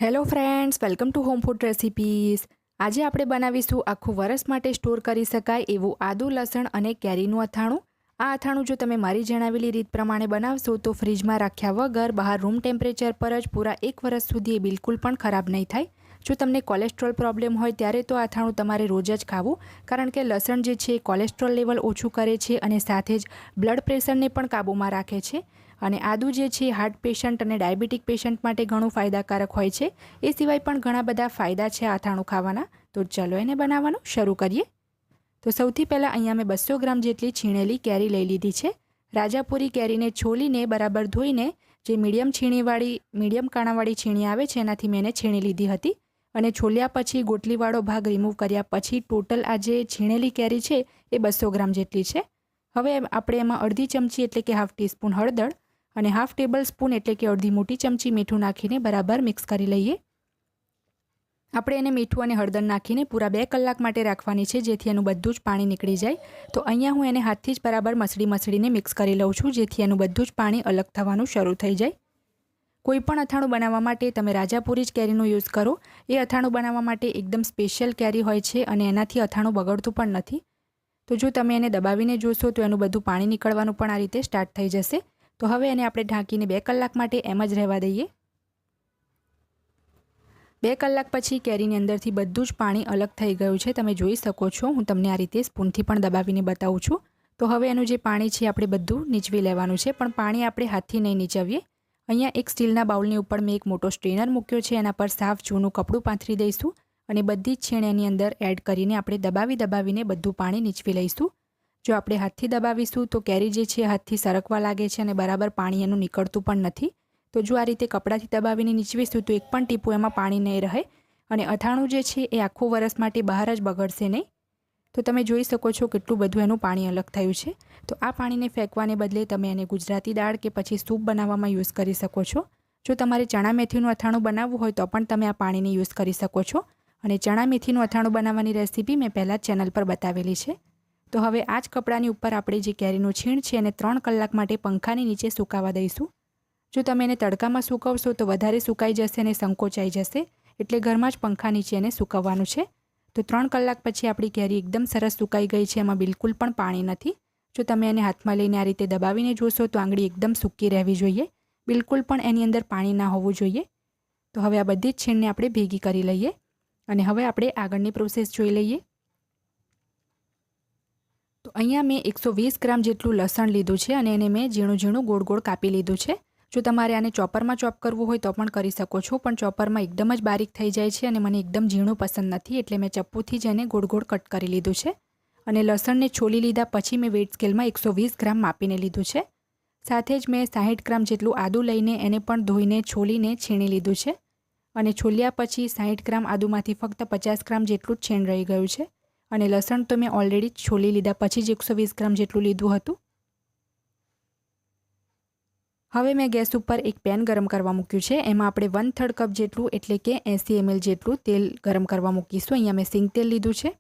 Hello friends, welcome to home food recipes. આજે આપણે બનાવીશું આખું વરસ માટે સ્ટોર કરી શકાય એવું આદુ, લસણ અને કેરીનું અથાણું. આ અથાણું જો તમે મારી જણાવેલી રીત પ્રમાણે બનાવશો તો ફ્રીજમાં રાખ્યા વગર બહાર રૂમ ટેમ્પરેચર પર જ પૂરા 1 વર્ષ સુધી એ બિલકુલ પણ ખરાબ નહીં થાય. જો તમને કોલેસ્ટ્રોલ પ્રોબ્લેમ હોય ત્યારે તો આ અથાણું તમારે રોજ જ ખાવું, કારણ કે લસણ જે છે એ કોલેસ્ટ્રોલ લેવલ ઓછું કરે છે અને સાથે જ બ્લડ પ્રેશરને પણ કાબૂમાં રાખે છે. અને આદુ જે છે હાર્ટ પેશન્ટ અને ડાયાબિટીક પેશન્ટ માટે ઘણું ફાયદાકારક હોય છે. એ સિવાય પણ ઘણા બધા ફાયદા છે અથાણું ખાવાના. તો ચલો એને બનાવવાનું શરૂ કરીએ. તો સૌથી પહેલાં અહીંયા મેં 200 ગ્રામ જેટલી છીણેલી કેરી લઈ લીધી છે. રાજાપુરી કેરીને છોલીને બરાબર ધોઈને જે મીડિયમ કાણાવાળી છીણી આવે છે એનાથી મેં એને છીણી લીધી હતી. અને છોલ્યા પછી ગોટલીવાળો ભાગ રિમૂવ કર્યા પછી ટોટલ આ જે છીણેલી કેરી છે એ 200 ગ્રામ જેટલી છે. હવે આપણે એમાં અડધી ચમચી એટલે કે હાફ ટીસ્પૂન હળદર અને હાફ ટેબલ સ્પૂન એટલે કે અડધી મોટી ચમચી મીઠું નાખીને બરાબર મિક્સ કરી લઈએ. આપણે એને મીઠું અને હળદર નાખીને પૂરા 2 કલાક માટે રાખવાની છે, જેથી એનું બધું જ પાણી નીકળી જાય. તો અહીંયા હું એને હાથથી જ બરાબર મસળીને મિક્સ કરી લઉં છું, જેથી એનું બધું જ પાણી અલગ થવાનું શરૂ થઈ જાય. કોઈ પણ અથાણું બનાવવા માટે તમે રાજાપુરી જ કેરીનો યુઝ કરો. એ અથાણું બનાવવા માટે એકદમ સ્પેશિયલ કેરી હોય છે અને એનાથી અથાણું બગડતું પણ નથી. તો જો તમે એને દબાવીને જોશો તો એનું બધું પાણી નીકળવાનું પણ આ રીતે સ્ટાર્ટ થઈ જશે. તો હવે એને આપણે ઢાંકીને 2 કલાક માટે એમ જ રહેવા દઈએ. 2 કલાક પછી કેરીની અંદરથી બધું જ પાણી અલગ થઈ ગયું છે. તમે જોઈ શકો છો. હું તમને આ રીતે સ્પૂનથી પણ દબાવીને બતાવું છું. તો હવે એનું જે પાણી છે આપણે બધું નીચવી લેવાનું છે, પણ પાણી આપણે હાથથી નહીં નીચવીએ. અહીંયા એક સ્ટીલના બાઉલની ઉપર મેં એક મોટો સ્ટ્રેનર મૂક્યો છે. એના પર સાફ જૂનું કપડું પાથરી દઈશું અને બધી જ છીણ એની અંદર એડ કરીને આપણે દબાવીને બધું પાણી નીચવી લઈશું. જો આપણે હાથથી દબાવીશું તો કેરી જે છે હાથથી સરકવા લાગે છે અને બરાબર પાણી એનું નીકળતું પણ નથી. તો જો આ રીતે કપડાથી દબાવીને નીચવીશું તો એક પણ ટીપું એમાં પાણી નહીં રહે અને અથાણું જે છે એ આખું વરસ માટે બહાર જ બગડશે નહીં. તો તમે જોઈ શકો છો કેટલું બધું એનું પાણી અલગ થયું છે. તો આ પાણીને ફેંકવાને બદલે તમે એને ગુજરાતી દાળ કે પછી સૂપ બનાવવામાં યુઝ કરી શકો છો. જો તમારે ચણા મેથીનું અથાણું બનાવવું હોય તો પણ તમે આ પાણીને યુઝ કરી શકો છો. અને ચણા મેથીનું અથાણું બનાવવાની રેસીપી મેં પહેલાં જ ચેનલ પર બતાવેલી છે. તો હવે આ જ કપડાની ઉપર આપણે જે કેરીનું છીણ છે એને 3 કલાક માટે પંખાની નીચે સુકાવા દઈશું. જો તમે એને તડકામાં સૂકવશો તો વધારે સુકાઈ જશે અને સંકોચાઈ જશે, એટલે ઘરમાં જ પંખા નીચે એને સૂકવવાનું છે. તો 3 કલાક પછી આપણી કેરી એકદમ સરસ સુકાઈ ગઈ છે. એમાં બિલકુલ પણ પાણી નથી. જો તમે એને હાથમાં લઈને આ રીતે દબાવીને જોશો તો આંગળી એકદમ સૂકી રહેવી જોઈએ. બિલકુલ પણ એની અંદર પાણી ના હોવું જોઈએ. તો હવે આ બધી જ છીણને આપણે ભેગી કરી લઈએ અને હવે આપણે આગળની પ્રોસેસ જોઈ લઈએ. તો અહીંયા મેં 120 ગ્રામ જેટલું લસણ લીધું છે અને એને મેં ઝીણું ગોળ કાપી લીધું છે. જો તમારે આને ચોપરમાં ચોપ કરવું હોય તો પણ કરી શકો છો, પણ ચોપરમાં એકદમ જ બારીક થઈ જાય છે અને મને એકદમ ઝીણું પસંદ નથી, એટલે મેં ચપ્પુથી જ એને ગોળ કટ કરી લીધું છે. અને લસણને છોલી લીધા પછી મેં વેઇટ સ્કેલમાં 120 ગ્રામ માપીને લીધું છે. સાથે જ મેં 60 ગ્રામ જેટલું આદું લઈને એને પણ ધોઈને છોલીને છીણી લીધું છે. અને છોલ્યા પછી 60 ગ્રામ આદુમાંથી ફક્ત 50 ગ્રામ જેટલું જ છીણ રહી ગયું છે. અને લસણ તો મેં ઓલરેડી છોલી લીધા પછી જ 120 ગ્રામ જેટલું લીધું હતું. હવે મેં ગેસ ઉપર એક પેન ગરમ કરવા મૂક્યું છે. એમાં આપણે 1/3 કપ જેટલું એટલે કે 80 ml જેટલું તેલ ગરમ કરવા મૂકીશું. અહીંયા મેં સિંગ તેલ લીધું છે.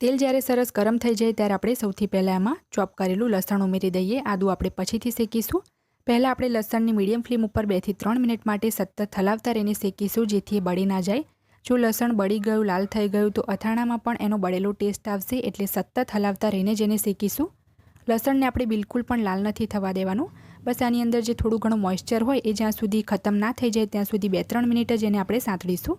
તેલ જ્યારે સરસ ગરમ થઈ જાય ત્યારે આપણે સૌથી પહેલાં એમાં ચોપ કરેલું લસણ ઉમેરી દઈએ. આદું આપણે પછીથી શેકીશું. પહેલાં આપણે લસણની મીડિયમ ફ્લેમ ઉપર 2 થી 3 મિનિટ માટે સતત હલાવતા રહીને શેકીશું, જેથી એ બળી ના જાય. જો લસણ બળી ગયું, લાલ થઈ ગયું તો અથાણામાં પણ એનો બળેલો ટેસ્ટ આવશે, એટલે સતત હલાવતા રહીને જ એને શેકીશું. લસણને આપણે બિલકુલ પણ લાલ નથી થવા દેવાનું. બસ આની અંદર જે થોડું ઘણું મોઇસ્ચર હોય એ જ્યાં સુધી ખતમ ના થઈ જાય ત્યાં સુધી 2-3 મિનિટ જ એને આપણે સાંતળીશું.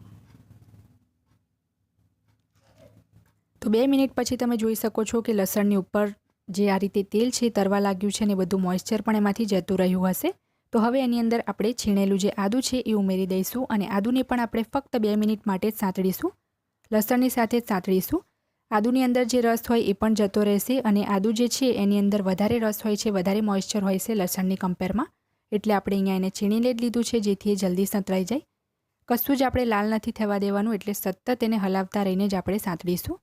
તો 2 મિનિટ પછી તમે જોઈ શકો છો કે લસણની ઉપર જે આ રીતે તેલ છે તરવા લાગ્યું છે અને બધું મોઇસ્ચર પણ એમાંથી જતું રહ્યું હશે. તો હવે એની અંદર આપણે છીણેલું જે આદું છે એ ઉમેરી દઈશું અને આદુને પણ આપણે ફક્ત 2 મિનિટ માટે જ સાંતળીશું. લસણની સાથે જ સાંતળીશું. આદુની અંદર જે રસ હોય એ પણ જતો રહેશે અને આદું જે છે એની અંદર વધારે રસ હોય છે, વધારે મોઇસ્ચર હોય છે લસણની કમ્પેરમાં. એટલે આપણે અહીંયા એને છીણીને જ લીધું છે, જેથી એ જલ્દી સંતળાઈ જાય. કશું જ આપણે લાલ નથી થવા દેવાનું, એટલે સતત એને હલાવતા રહીને જ આપણે સાંતળીશું.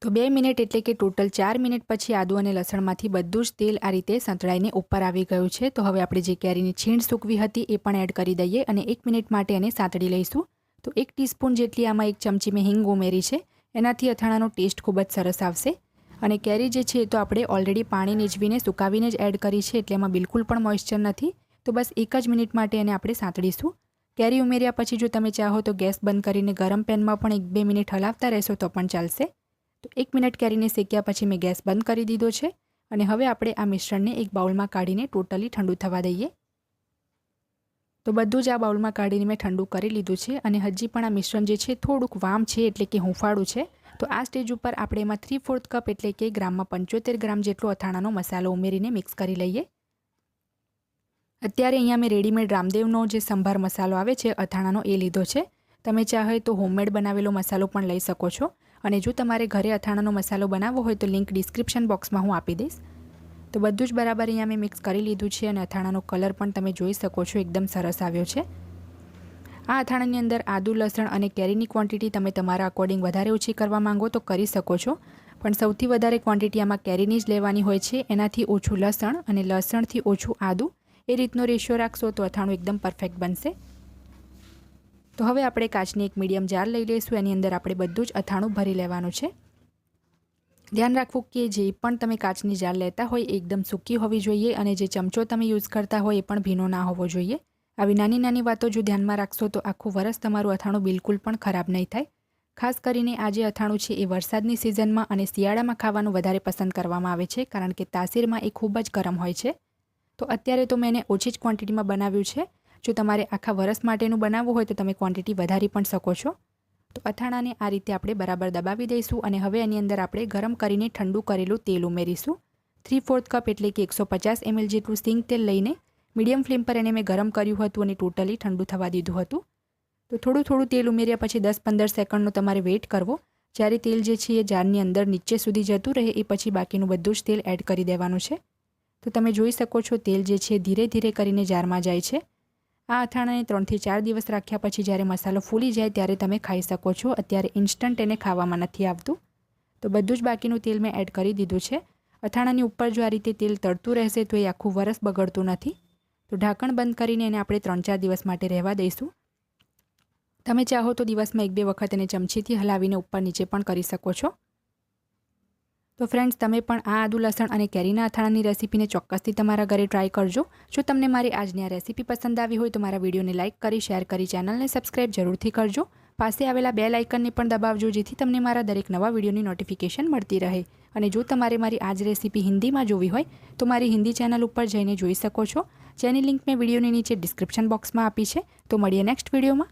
તો 2 મિનિટ એટલે કે ટોટલ 4 મિનિટ પછી આદુ અને લસણમાંથી બધું જ તેલ આ રીતે સંતળાઈને ઉપર આવી ગયું છે. તો હવે આપણે જે કેરીની છીણ સૂકવી હતી એ પણ એડ કરી દઈએ અને 1 મિનિટ માટે એને સાંતળી લઈશું. તો 1 ટીસ્પૂન જેટલી આમાં 1 ચમચી મેં હિંગ ઉમેરી છે. એનાથી અથાણાનો ટેસ્ટ ખૂબ જ સરસ આવશે. અને કેરી જે છે એ તો આપણે ઓલરેડી પાણી નીચવીને સુકાવીને જ એડ કરી છે, એટલે એમાં બિલકુલ પણ મોઇસ્ચર નથી. તો બસ 1 જ મિનિટ માટે એને આપણે સાંતળીશું. કેરી ઉમેર્યા પછી જો તમે ચાહો તો ગેસ બંધ કરીને ગરમ પેનમાં પણ 1-2 મિનિટ હલાવતા રહેશો તો પણ ચાલશે. તો 1 મિનિટ કેરીને શેક્યા પછી મેં ગેસ બંધ કરી દીધો છે અને હવે આપણે આ મિશ્રણને એક બાઉલમાં કાઢીને ટોટલી ઠંડુ થવા દઈએ. તો બધું જ આ બાઉલમાં કાઢીને મેં ઠંડુ કરી લીધું છે અને હજી પણ આ મિશ્રણ જે છે થોડુંક વામ છે, એટલે કે હુંફાળું છે. તો આ સ્ટેજ ઉપર આપણે એમાં 3/4 કપ એટલે કે ગ્રામમાં 75 ગ્રામ જેટલો અથાણાનો મસાલો ઉમેરીને મિક્સ કરી લઈએ. અત્યારે અહીંયા મેં રેડીમેડ રામદેવનો જે સંભાર મસાલો આવે છે અથાણાનો એ લીધો છે. તમે ચાહે તો હોમમેડ બનાવેલો મસાલો પણ લઈ શકો છો અને જો તમારે ઘરે અથાણાનો મસાલો બનાવવો હોય તો લિંક ડિસ્ક્રિપ્શન બોક્સમાં હું આપી દઈશ. તો બધું જ બરાબર અહીંયા મેં મિક્સ કરી લીધું છે અને અથાણાનો કલર પણ તમે જોઈ શકો છો, એકદમ સરસ આવ્યો છે. આ અથાણાની અંદર આદુ, લસણ અને કેરીની ક્વોન્ટિટી તમે તમારા અકોર્ડિંગ વધારે ઓછી કરવા માંગો તો કરી શકો છો, પણ સૌથી વધારે ક્વોન્ટિટી આમાં કેરીની જ લેવાની હોય છે. એનાથી ઓછું લસણ અને લસણથી ઓછું આદુ, એ રીતનો રેશિયો રાખશો તો અથાણું એકદમ પરફેક્ટ બનશે. તો હવે આપણે કાચની એક મીડિયમ જાર લઈ લઈશું. એની અંદર આપણે બધું જ અથાણું ભરી લેવાનું છે. ધ્યાન રાખવું કે જે પણ તમે કાચની જાર લેતા હોય એકદમ સૂકી હોવી જોઈએ અને જે ચમચો તમે યુઝ કરતા હોય એ પણ ભીનો ના હોવો જોઈએ. આવી નાની નાની વાતો જો ધ્યાનમાં રાખશો તો આખું વરસ તમારું અથાણું બિલકુલ પણ ખરાબ નહીં થાય. ખાસ કરીને આ જે અથાણું છે એ વરસાદની સિઝનમાં અને શિયાળામાં ખાવાનું વધારે પસંદ કરવામાં આવે છે, કારણ કે તાસીરમાં એ ખૂબ જ ગરમ હોય છે. તો અત્યારે તો મેં એને ઓછી જ ક્વોન્ટિટીમાં બનાવ્યું છે. જો તમારે આખા વરસ માટેનું બનાવવું હોય તો તમે ક્વોન્ટિટી વધારી પણ શકો છો. તો અથાણાને આ રીતે આપણે બરાબર દબાવી દઈશું અને હવે એની અંદર આપણે ગરમ કરીને ઠંડુ કરેલું તેલ ઉમેરીશું. 3/4 કપ એટલે કે 150 ml જેટલું સિંગ તેલ લઈને મીડિયમ ફ્લેમ પર એને મેં ગરમ કર્યું હતું અને ટોટલી ઠંડુ થવા દીધું હતું. તો થોડું થોડું તેલ ઉમેર્યા પછી 10-15 સેકન્ડનો તમારે વેઇટ કરવો. જ્યારે તેલ જે છે એ જારની અંદર નીચે સુધી જતું રહે એ પછી બાકીનું બધું જ તેલ એડ કરી દેવાનું છે. તો તમે જોઈ શકો છો તેલ જે છે ધીરે ધીરે કરીને જારમાં જાય છે. આ અથાણાને 3 થી 4 દિવસ રાખ્યા પછી જ્યારે મસાલો ફૂલી જાય ત્યારે તમે ખાઈ શકો છો. અત્યારે ઇન્સ્ટન્ટ એને ખાવામાં નથી આવતું. તો બધું જ બાકીનું તેલ મેં એડ કરી દીધું છે. અથાણાની ઉપર જો આ રીતે તેલ તળતું રહેશે તો એ આખું વરસ બગડતું નથી. તો ઢાંકણ બંધ કરીને એને આપણે 3-4 દિવસ માટે રહેવા દઈશું. તમે ચાહો તો દિવસમાં 1-2 વખત એને ચમચીથી હલાવીને ઉપર નીચે પણ કરી શકો છો. તો ફ્રેન્ડ્સ, તમે પણ આ આદુ, લસણ અને કેરીના અથાણાની રેસીપીને ચોક્કસથી તમારા ઘરે ટ્રાય કરજો. જો તમને મારી આજની આ રેસીપી પસંદ આવી હોય તો મારા વિડીયોને લાઇક કરી, શેર કરી, ચેનલને સબસ્ક્રાઇબ જરૂરથી કરજો. પાસે આવેલા બેલ આઇકનને પણ દબાવજો જેથી તમને મારા દરેક નવા વિડીયોની નોટિફિકેશન મળતી રહે. અને જો તમારે મારી આ જ રેસીપી હિન્દીમાં જોવી હોય તો મારી હિન્દી ચેનલ ઉપર જઈને જોઈ શકો છો, જેની લિંક મેં વિડીયોની નીચે ડિસ્ક્રિપ્શન બોક્સમાં આપી છે. તો મળીએ નેક્સ્ટ વિડીયોમાં.